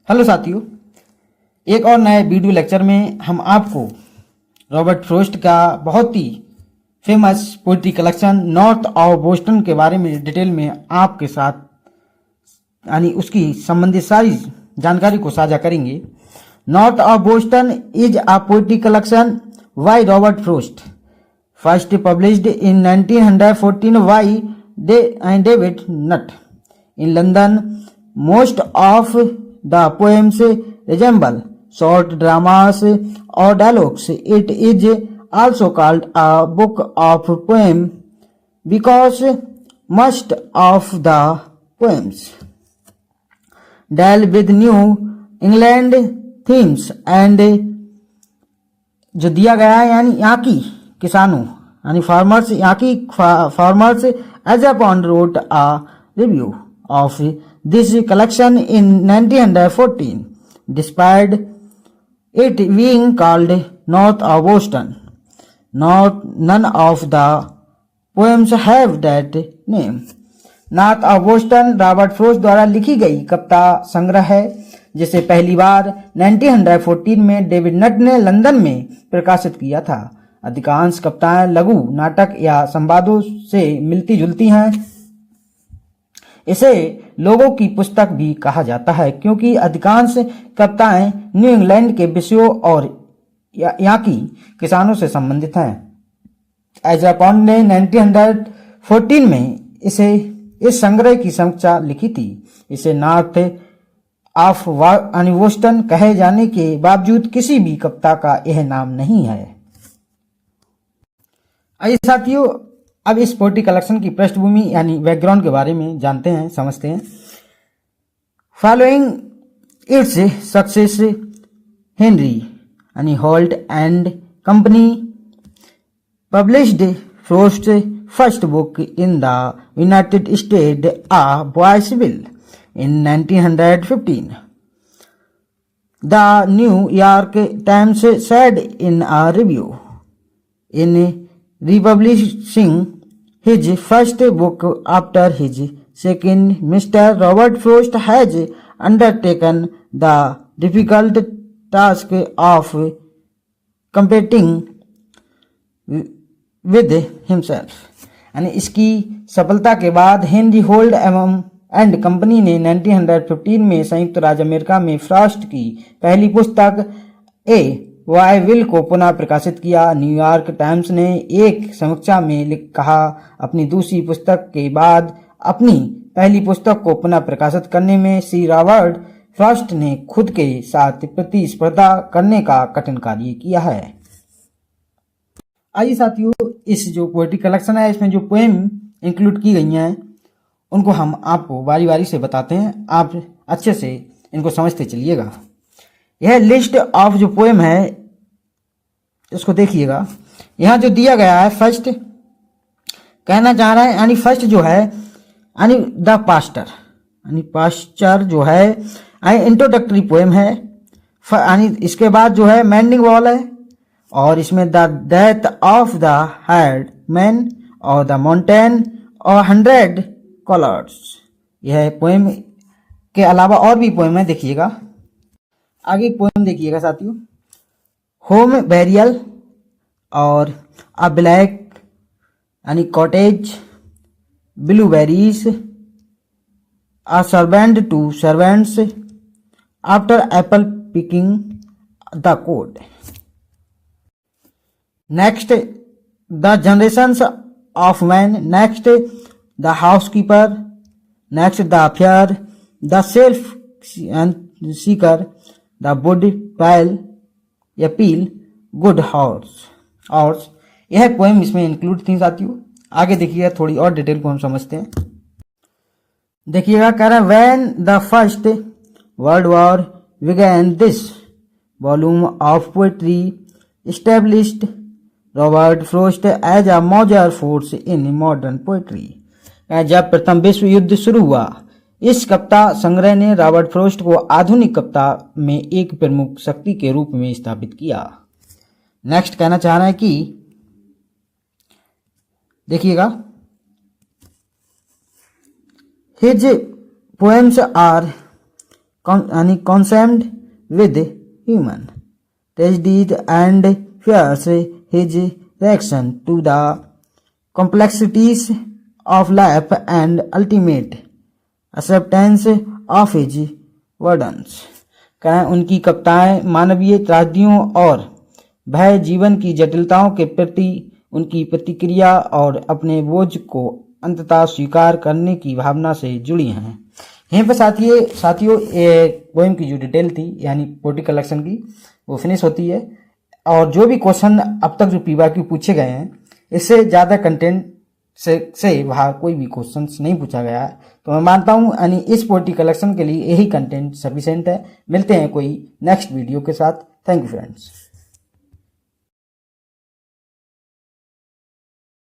Hello साथियों, एक और नए वीडियो लेक्चर में हम आपको रॉबर्ट फ्रॉस्ट का बहुत ही famous poetry collection North of Boston के बारे में डिटेल में आपके साथ यानी उसकी संबंधित सारी जानकारी को साझा करेंगे। North of Boston is a poetry collection by Robert Frost, first published in 1914 by David Nutt in London. Most of the poems resemble short dramas or dialogues. It is also called a book of poems because most of the poems deal with New England themes and जो दिया गया है यानी यहाँ की किसानों यानी farmers, यहाँ की farmers as upon wrote a review of this collection in 1914, despite it being called North of Boston. None of the poems have that name. North of Boston Robert Frost द्वारा लिखी गई कविता संग्रह है जिसे पहली बार 1914 में डेविड नट ने लंदन में प्रकाशित किया था। अधिकांश कविताएं लघु नाटक या संवादों से मिलती जुलती हैं। इसे लोगों की पुस्तक भी कहा जाता है क्योंकि अधिकांश कविताएं न्यू इंग्लैंड के विषयों और यहाँ की किसानों से संबंधित हैं। एजरा पॉन्ड ने 1914 में इस संग्रह की समीक्षा लिखी थी। इसे नॉर्थ ऑफ बोस्टन कहे जाने के बावजूद किसी भी कविता का यह नाम नहीं है। आइए साथियों, अब इस पोइट्री कलेक्शन की पृष्ठभूमि यानी बैकग्राउंड के बारे में जानते हैं, समझते हैं। फॉलोइंग इट्स सक्सेस, हेनरी यानी Holt and company published Frost first book in the United State a boy's will in 1915. The New York Times said in a review in republishing his first book after his second, Mr. Robert Frost has undertaken the difficult task of competing with himself. यानी इसकी सफलता के बाद Henry hold and company ने 1915 में संयुक्त राज्य America में फ्रॉस्ट की पहली पुस्तक ए वाई विल को पुनः प्रकाशित किया। न्यूयॉर्क टाइम्स ने एक समीक्षा में कहा, अपनी दूसरी पुस्तक के बाद अपनी पहली पुस्तक को पुनः प्रकाशित करने में श्री रॉबर्ट फ्रॉस्ट ने खुद के साथ प्रतिस्पर्धा करने का कठिन कार्य किया है। आइए साथियों, इस जो पोएट्री कलेक्शन है इसमें जो पोएम इंक्लूड की गई हैं उनको हम आपको बारी बारी से बताते हैं, आप अच्छे से इनको समझते चलिएगा। यह लिस्ट ऑफ जो पोएम है इसको देखिएगा। यहाँ जो दिया गया है फर्स्ट कहना चाह रहा है यानी फर्स्ट जो है यानी द पास्टर यानी पास्चर जो है इंट्रोडक्टरी पोएम है। यानी इसके बाद जो है मैंडिंग वॉल है और इसमें the death of the hard man और द माउंटेन और 100 कलर्स। यह पोएम के अलावा और भी पोएम है, देखिएगा। आगे पोएम देखिएगा साथियों, होम बैरियल और अ ब्लैक यानी cottage, blueberries, a servant to servants, after Apple picking, the code. Next the generations of man, next the housekeeper, next the affair, the self Sikar, the wood pile या पील, good horse. यह poem इसमें include थी साथियों। आगे देखिएगा, थोड़ी और detail को हम समझते हैं। देखिएगा, कह रहा है when the First World War began this volume of poetry established Robert Frost as a major force in modern poetry. जब प्रथम विश्व युद्ध शुरू हुआ, इस कविता संग्रह ने रॉबर्ट फ्रॉस्ट को आधुनिक कविता में एक प्रमुख शक्ति के रूप में स्थापित किया। नेक्स्ट कहना चाह रहे हैं कि देखिएगा, his poems are concerned with human tragedies and fears. His reaction to the complexities of life and ultimate acceptance of his burdens. कहें उनकी कविताएं मानवीय त्रासदियों और भय, जीवन की जटिलताओं के प्रति उनकी प्रतिक्रिया और अपने बोझ को अंततः स्वीकार करने की भावना से जुड़ी हैं। यहीं पर साथियों पोएम की जो डिटेल थी यानी पोएट्री कलेक्शन की वो फिनिश होती है। और जो भी क्वेश्चन अब तक जो पीवाईक्यू पूछे गए हैं इससे ज़्यादा कंटेंट से बाहर कोई भी क्वेश्चन नहीं पूछा गया है। तो मैं मानता हूँ यानी इस पोएट्री कलेक्शन के लिए यही कंटेंट सफिशिएंट है। मिलते हैं कोई नेक्स्ट वीडियो के साथ। Thank you friends.